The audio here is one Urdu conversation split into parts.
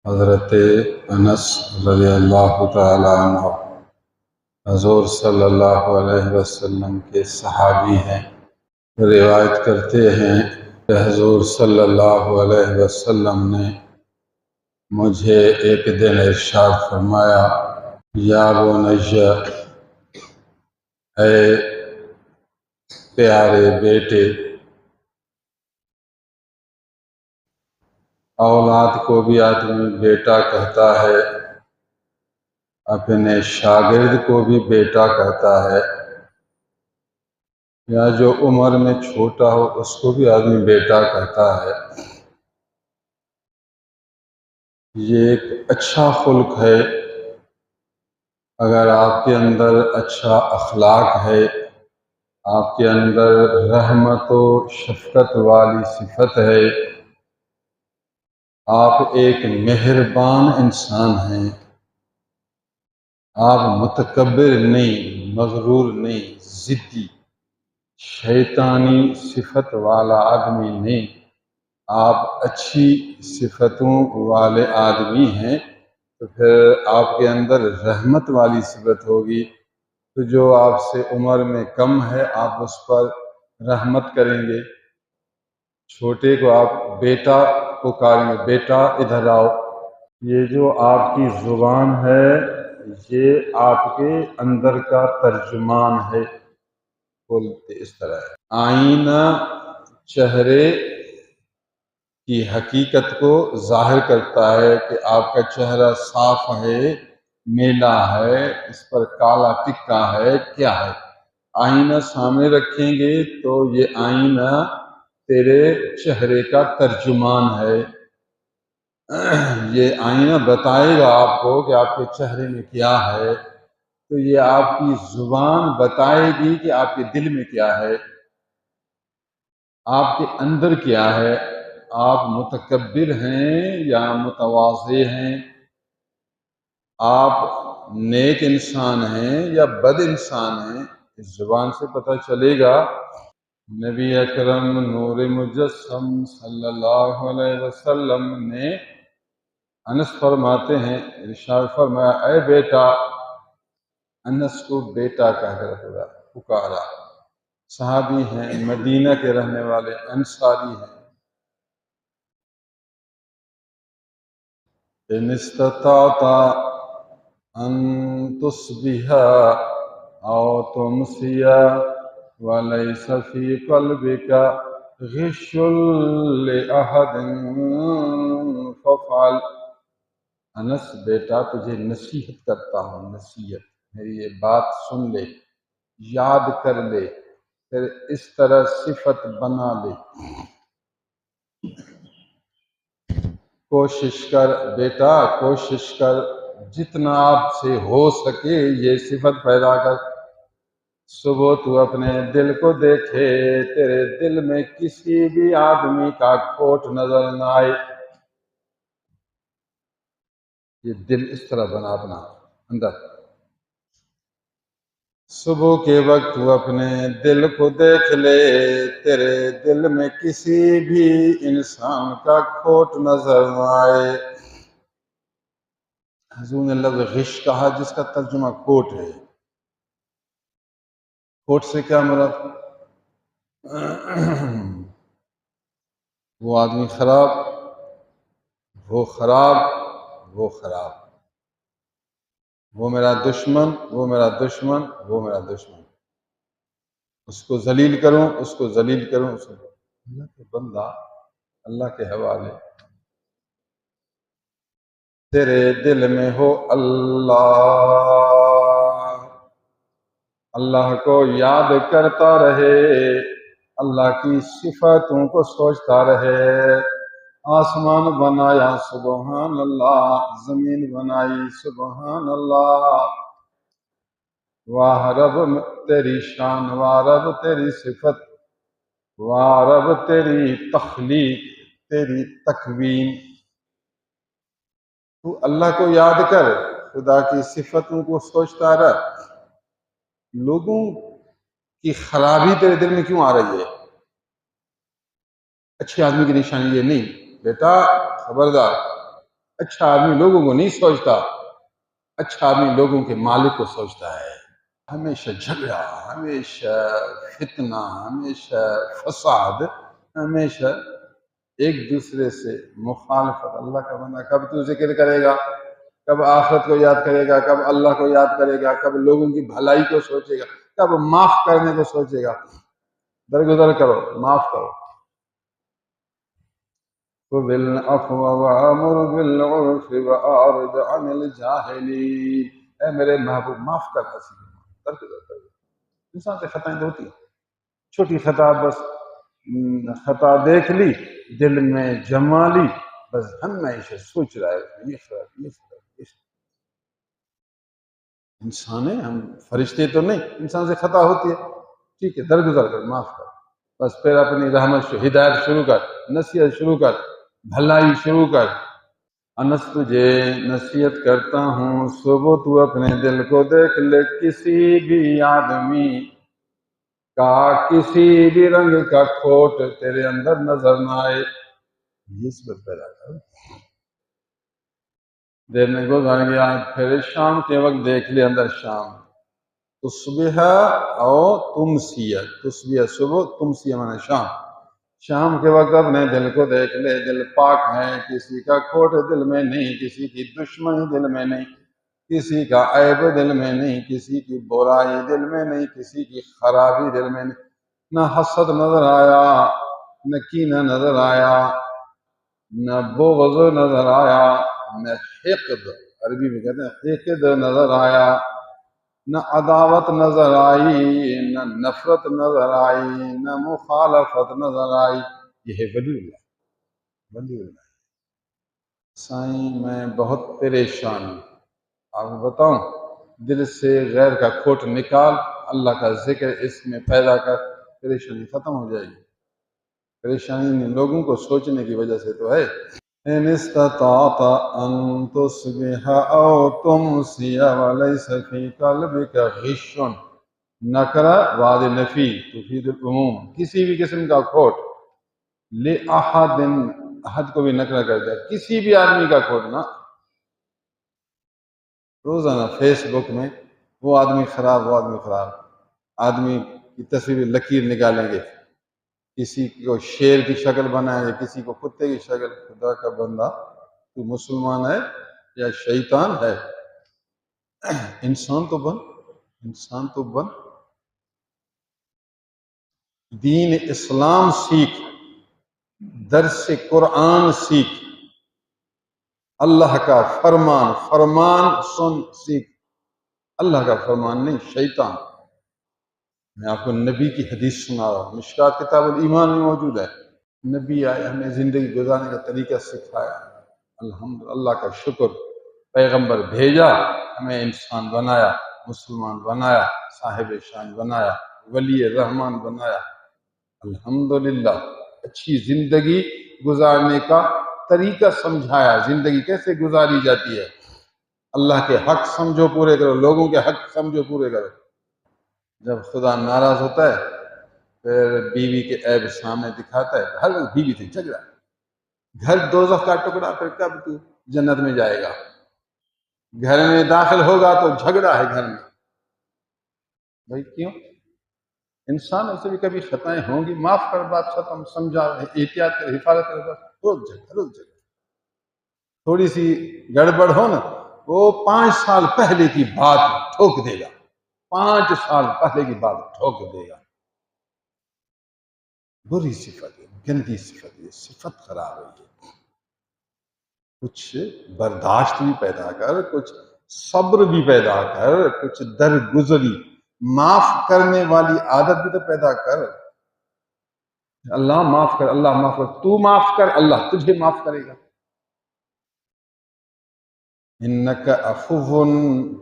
حضرت انس رضی اللہ تعالیٰ عنہ حضور صلی اللہ علیہ وسلم کے صحابی ہیں۔ روایت کرتے ہیں کہ حضور صلی اللہ علیہ وسلم نے مجھے ایک دن ارشاد فرمایا، یا بنی، اے پیارے بیٹے، اولاد کو بھی آدمی بیٹا کہتا ہے، اپنے شاگرد کو بھی بیٹا کہتا ہے، یا جو عمر میں چھوٹا ہو اس کو بھی آدمی بیٹا کہتا ہے۔ یہ ایک اچھا خلق ہے۔ اگر آپ کے اندر اچھا اخلاق ہے، آپ کے اندر رحمت و شفقت والی صفت ہے، آپ ایک مہربان انسان ہیں، آپ متکبر نہیں، مغرور نہیں، ضدی شیطانی صفت والا آدمی نہیں، آپ اچھی صفتوں والے آدمی ہیں، تو پھر آپ کے اندر رحمت والی صفت ہوگی، تو جو آپ سے عمر میں کم ہے آپ اس پر رحمت کریں گے۔ چھوٹے کو آپ بیٹا پکاریں گے، بیٹا ادھر آؤ۔ یہ جو آپ کی زبان ہے یہ آپ کے اندر کا ترجمان ہے، بولتے اس طرح ہے۔ آئینہ چہرے کی حقیقت کو ظاہر کرتا ہے کہ آپ کا چہرہ صاف ہے، میلا ہے، اس پر کالا ٹکا ہے، کیا ہے۔ آئینہ سامنے رکھیں گے تو یہ آئینہ تیرے چہرے کا ترجمان ہے، یہ آئینہ بتائے گا آپ کو کہ آپ کے چہرے میں کیا ہے، تو یہ آپ کی زبان بتائے گی کہ آپ کے دل میں کیا ہے، آپ کے اندر کیا ہے، آپ متکبر ہیں یا متواضع ہیں، آپ نیک انسان ہیں یا بد انسان ہیں، اس زبان سے پتہ چلے گا۔ نبی اکرم نور مجسم صلی اللہ علیہ وسلم نے انس فرماتے ہیں، ارشاد فرمایا، اے بیٹا، انس کو بیٹا کہہ کر پکارا۔ صحابی ہیں، مدینہ کے رہنے والے، انصاری ہیں۔ ان استطعت ان تصبح او تمسی ولیس فی قلبک غش لأحد فافعل۔ انس بیٹا تجھے نصیحت کرتا ہوں، نصیحت، میری یہ بات سن لے، یاد کر لے، پھر اس طرح صفت بنا لے۔ کوشش کر بیٹا، کوشش کر، جتنا آپ سے ہو سکے یہ صفت پیدا کر۔ صبح تو اپنے دل کو دیکھے، تیرے دل میں کسی بھی آدمی کا کھوٹ نظر نہ آئے۔ یہ دل اس طرح بنا اپنا اندر۔ صبح کے وقت تو اپنے دل کو دیکھ لے، تیرے دل میں کسی بھی انسان کا کھوٹ نظر نہ آئے۔ حضور نے لفظ غش کہا جس کا ترجمہ کھوٹ ہے۔ کھوٹ سے کیا مراد؟ وہ آدمی خراب، وہ خراب، وہ خراب، وہ میرا دشمن، وہ میرا دشمن، وہ میرا دشمن، اس کو ذلیل کروں، اس کو ذلیل کروں، اس کو۔ اللہ کے بندہ، اللہ کے حوالے، تیرے دل میں ہو اللہ، اللہ کو یاد کرتا رہے، اللہ کی صفاتوں کو سوچتا رہے۔ آسمان بنایا سبحان اللہ، زمین بنائی سبحان اللہ، واہ رب تیری شان، واہ رب تیری صفت، واہ رب تیری تخلیق، تیری تکوین۔ تو اللہ کو یاد کر، خدا کی صفتوں کو سوچتا رہ۔ لوگوں کی خرابی تیرے دل میں کیوں آ رہی ہے؟ اچھے آدمی کی نشانی یہ نہیں، بیٹا خبردار، اچھا آدمی لوگوں کو نہیں سوچتا، اچھا آدمی لوگوں کے مالک کو سوچتا ہے۔ ہمیشہ جھگڑا، ہمیشہ فتنہ، ہمیشہ فساد، ہمیشہ ایک دوسرے سے مخالفت۔ اللہ کا بندہ کب تو ذکر کرے گا، کب آخرت کو یاد کرے گا، کب اللہ کو یاد کرے گا، کب لوگوں کی بھلائی کو سوچے گا، کب معاف کرنے کو سوچے گا۔ درگزر کرو، معاف کرو۔ خذ العفو وامر بالعرف واعرض عن الجاہلین۔ اے میرے محبوب معاف کرنا سیکھو، درگزر کرو۔ انسان سے خطائیں تو ہوتی ہیں، چھوٹی خطا بس خطا دیکھ لی، دل میں جما لی، بس ہمیشہ سوچ رہا ہے یہ فرق، یہ فرق، یہ فرق۔ انسان ہے، ہم فرشتے تو نہیں، انسان سے خطا ہوتی ہے، ٹھیک ہے، درگزر کر، معاف کر، بس پھر اپنی رحمت سے ہدایت شروع کر، نصیحت شروع کر، بھلائی شروع کر۔ انس تجھے نصیحت کرتا ہوں، صبح تو اپنے دل کو دیکھ لے، کسی بھی آدمی کا کسی بھی رنگ کا کھوٹ تیرے اندر نظر نہ آئے، نسبت پیدا کر۔ دیر میں گزر گیا، پھر شام کے وقت دیکھ لے اندر شام، تصبح او تمسیہ، تصبح صبح، تمسیہ مانے شام، شام کے وقت اپنے دل کو دیکھ لے، دل پاک ہے، کسی کا کھوٹ دل میں نہیں، کسی کی دشمنی دل میں نہیں، کسی کا عیب دل میں نہیں، کسی کی برائی دل میں نہیں، کسی کی خرابی دل میں نہیں، نہ حسد نظر آیا، نہ کینہ نظر آیا، نہ بغض نظر آیا، نہ حقد، عربی میں کہتے ہیں حقد نظر آیا، نہ عداوت نظر آئی، نہ نفرت نظر آئی، نہ مخالفت نظر آئی۔ یہ ہے ولی اللہ، ولی اللہ۔ سائیں میں بہت پریشان ہوں، آپ کو بتاؤں، دل سے غیر کا کھوٹ نکال، اللہ کا ذکر اس میں پیدا کر، پریشانی ختم ہو جائے گی۔ پریشانی لوگوں کو سوچنے کی وجہ سے تو ہے۔ ان استطاعت ان تصبح او تمسی وليس في قلبك غش، نکرہ بعد نفی تفید العموم، کسی بھی قسم کا کھوٹ، لأحد، احد کو بھی نکرہ کر دیا، کسی بھی آدمی کا کھوٹ نا۔ روزانہ فیس بک میں وہ آدمی خراب، وہ آدمی خراب، آدمی کی تصویر لکیر نکالیں گے، کسی کو شیر کی شکل بنائیں گے، کسی کو کتے کی شکل۔ خدا کا بندہ تو مسلمان ہے یا شیطان ہے؟ انسان تو بن، انسان تو بن، دین اسلام سیکھ، درس قرآن سیکھ، اللہ کا فرمان، فرمان سن سیکھ، اللہ کا فرمان نہیں، شیطان۔ میں آپ کو نبی کی حدیث سنا رہا ہوں، مشکات کتاب الایمان میں موجود ہے۔ نبی آئے، ہمیں زندگی گزارنے کا طریقہ سکھایا، الحمد اللہ کا شکر، پیغمبر بھیجا، ہمیں انسان بنایا، مسلمان بنایا، صاحب شان بنایا، ولی رحمان بنایا، الحمدللہ۔ اچھی زندگی گزارنے کا طریقہ سمجھایا، زندگی کیسے گزاری جاتی ہے۔ اللہ کے حق سمجھو پورے کرو، لوگوں کے حق سمجھو پورے کرو۔ جب خدا ناراض ہوتا ہے پھر بیوی کے عیب سامنے دکھاتا ہے، ہر بیوی سے جھگڑا، گھر دوزخ کا ٹکڑا، پھر کب تو جنت میں جائے گا؟ گھر میں داخل ہوگا تو جھگڑا ہے گھر میں، بھائی کیوں؟ انسان سے بھی کبھی خطائیں ہوں گی، معاف کر، بات ختم، سمجھا، احتیاط کر، حفاظت کر، بس روز جھگڑا، روز جھگڑا۔ تھوڑی سی گڑبڑ ہو نا، وہ 5 سال پہلے کی بات ٹھوک دے گا، 5 سال پہلے کی بات ٹھوک دے گا۔ بری صفت ہے، گندی صفت ہے، صفت خراب ہے۔ کچھ برداشت بھی پیدا کر، کچھ صبر بھی پیدا کر، کچھ درگزری، معاف کرنے والی عادت بھی تو پیدا کر۔ اللہ معاف کر، اللہ معاف کر، تو معاف کر، اللہ تجھے معاف کرے گا۔ انک عفو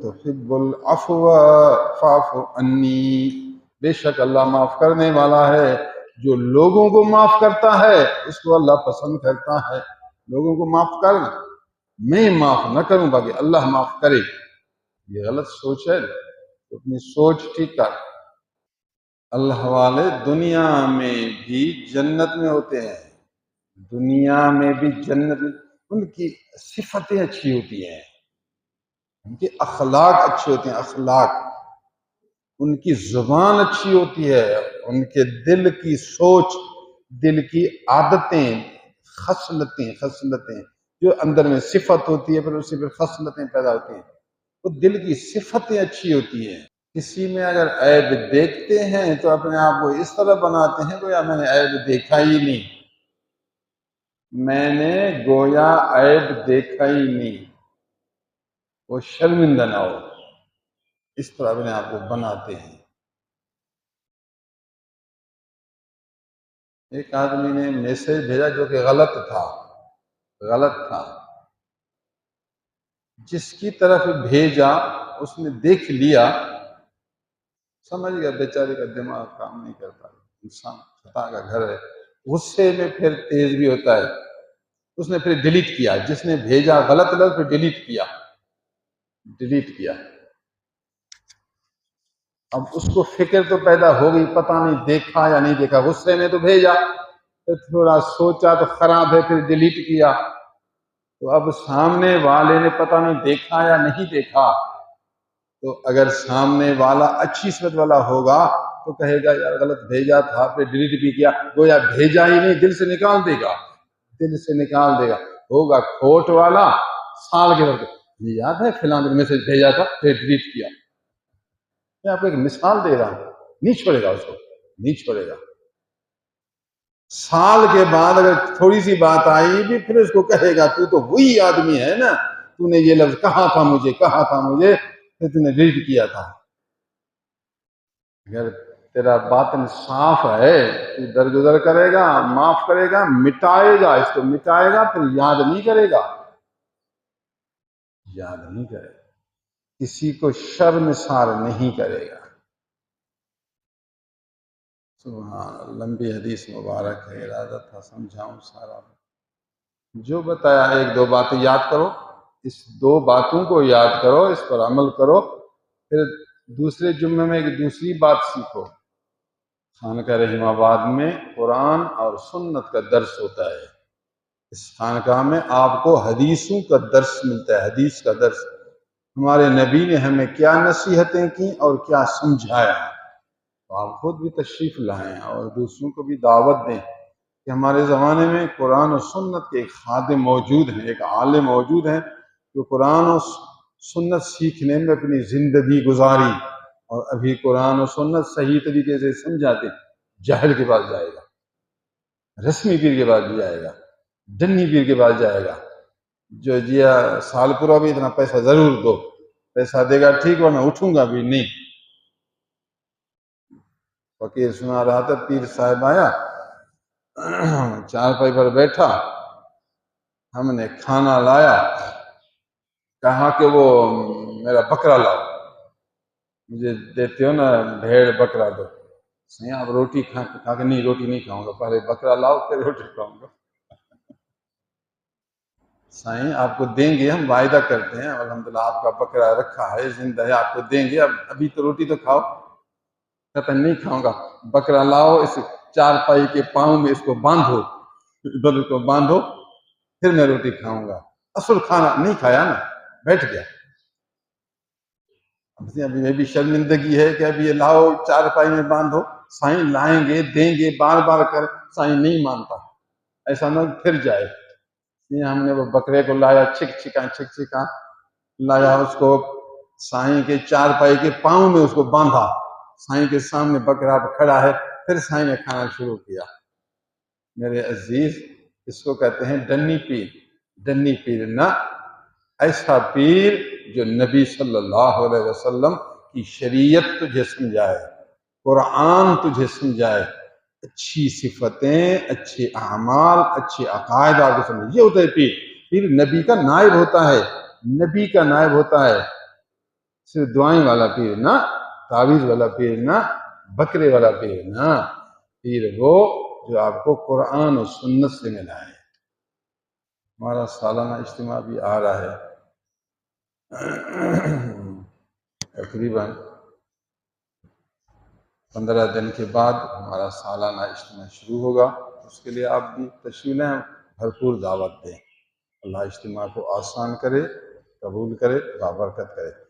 تحب العفو فاعف عنی، بے شک اللہ معاف کرنے والا ہے، جو لوگوں کو معاف کرتا ہے اس کو اللہ پسند کرتا ہے۔ لوگوں کو معاف کر، میں معاف نہ کروں باقی اللہ معاف کرے، یہ غلط سوچ ہے، اپنی سوچ ٹھیک کر۔ اللہ والے دنیا میں بھی جنت میں ہوتے ہیں، دنیا میں بھی جنت میں، ان کی صفتیں اچھی ہوتی ہیں، ان کے اخلاق اچھے ہوتے ہیں، اخلاق، ان کی زبان اچھی ہوتی ہے، ان کے دل کی سوچ، دل کی عادتیں، خصلتیں جو اندر میں صفت ہوتی ہے پھر اسی پھر خصلتیں پیدا ہوتی ہیں، وہ دل کی صفتیں اچھی ہوتی ہیں۔ کسی میں اگر عیب دیکھتے ہیں تو اپنے آپ کو اس طرح بناتے ہیں گویا میں نے عیب دیکھا ہی نہیں، میں نے گویا عیب دیکھا ہی نہیں، وہ شرمندہ نہ ہو، اس طرح اپنے آپ کو بناتے ہیں۔ ایک آدمی نے میسج بھیجا جو کہ غلط تھا، جس کی طرف بھیجا اس نے دیکھ لیا، سمجھ گیا بیچارے کا دماغ کام نہیں کرتا، انسان خطا کا گھر ہے، غصے میں پھر تیز بھی ہوتا ہے، اس نے پھر ڈیلیٹ کیا، جس نے بھیجا غلط لفظ پھر ڈیلیٹ کیا۔ اب اس کو فکر تو پیدا ہو گئی، پتہ نہیں دیکھا یا نہیں دیکھا، غصے میں تو بھیجا، پھر تھوڑا سوچا تو خراب ہے، پھر ڈیلیٹ کیا، تو اب سامنے والے نے پتہ نہیں دیکھا یا نہیں دیکھا، تو اگر سامنے والا اچھی صفت والا ہوگا تو کہے گا یار غلط بھیجا تھا، پھر ڈیلیٹ بھی کیا، گویا بھیجا ہی نہیں، دل سے نکال دے گا۔ ہوگا کھوٹ والا، سال کے وقت یہ یاد ہے فلاں دن میسج بھیجا تھا پھر ڈیلیٹ کیا۔ میں آپ کو ایک مثال دے رہا ہوں، نہیں چھوڑے گا اس کو، نہیں چھوڑے گا۔ سال کے بعد اگر تھوڑی سی بات آئی بھی پھر اس کو کہے گا تو وہی آدمی ہے نا، تو نے یہ لفظ کہا تھا مجھے، پھر تو نے ڈیلیٹ کیا تھا۔ اگر تیرا باطن صاف ہے تو درگزر کرے گا، معاف کرے گا، مٹائے گا، اس کو مٹائے گا، پھر یاد نہیں کرے گا، کسی کو شرمسار نہیں کرے گا۔ سبحان اللہ، لمبی حدیث مبارک ہے، ارادہ تھا سمجھاؤں سارا، جو بتایا ایک دو باتیں یاد کرو، اس دو باتوں کو یاد کرو، اس پر عمل کرو، پھر دوسرے جمعے میں ایک دوسری بات سیکھو۔ خانقاہ رحیم آباد میں قرآن اور سنت کا درس ہوتا ہے، اس خانقاہ میں آپ کو حدیثوں کا درس ملتا ہے، حدیث کا درس، ہمارے نبی نے ہمیں کیا نصیحتیں کی اور کیا سمجھایا، تو آپ خود بھی تشریف لائیں اور دوسروں کو بھی دعوت دیں کہ ہمارے زمانے میں قرآن و سنت کے ایک خادم موجود ہیں، ایک عالم موجود ہیں جو قرآن و سنت سیکھنے میں اپنی زندگی گزاری، اور ابھی قرآن و سنت صحیح طریقے سے سمجھاتے، جہل کے پاس جائے گا، رسمی پیر کے پاس بھی جائے گا، ڈنی پیر کے پاس جائے گا، جو جیا سال پورا بھی اتنا پیسہ ضرور دو، پیسہ دے گا ٹھیک، ورنہ اٹھوں گا بھی نہیں۔ فقیر سنا رہا تھا، پیر صاحب آیا، چارپائی پر بیٹھا، ہم نے کھانا لایا، کہا کہ وہ میرا بکرا لاؤ، مجھے دیتے ہو نا بھیڑ بکرا دو، سیاں آپ روٹی کھا کے نہیں، روٹی نہیں کھاؤں گا، پہلے بکرا لاؤ پھر روٹی کھاؤں گا۔ سائیں آپ کو دیں گے، ہم وعدہ کرتے ہیں، الحمدللہ آپ کا بکرا رکھا ہے، زندہ ہے، آپ کو دیں گے، ابھی تو روٹی تو کھاؤ۔ کہتا نہیں کھاؤں گا، بکرا لاؤ، اس چارپائی کے پاؤں میں اس کو باندھو، ادھر اس کو باندھو، پھر میں روٹی کھاؤں گا۔ اصل کھانا نہیں کھایا نا، بیٹھ گیا۔ ابھی میں بھی شرمندگی ہے کہ ابھی یہ لاؤ چارپائی میں باندھو، سائیں لائیں گے دیں گے، بار بار کر، سائیں نہیں مانتا، ایسا نہ پھر جائے۔ ہم نے وہ بکرے کو لایا، چھک چھکا لایا، اس کو سائیں کے چارپائی کے پاؤں میں اس کو باندھا، سائیں کے سامنے بکرا کھڑا ہے، پھر سائیں نے کھانا شروع کیا۔ میرے عزیز، اس کو کہتے ہیں ڈنی پیر نہ، ایسا پیر جو نبی صلی اللہ علیہ وسلم کی شریعت تجھے سمجھائے، قرآن تجھے سمجھائے، اچھی صفتیں، اچھے اعمال، اچھے عقائد آپ کو سمجھے، یہ ہوتا ہے پیر نبی کا نائب ہوتا ہے، صرف دعائیں والا پیر نہ، تعویذ والا پیر نہ، بکرے والا پیر نہ، پیر وہ جو آپ کو قرآن و سنت سے ملائے۔ ہمارا سالانہ اجتماع بھی آ رہا ہے، تقریباً 15 دن کے بعد ہمارا سالانہ اجتماع شروع ہوگا، اس کے لیے آپ بھی تشریف لیں، بھرپور دعوت دیں۔ اللہ اجتماع کو آسان کرے، قبول کرے، بابرکت کرے۔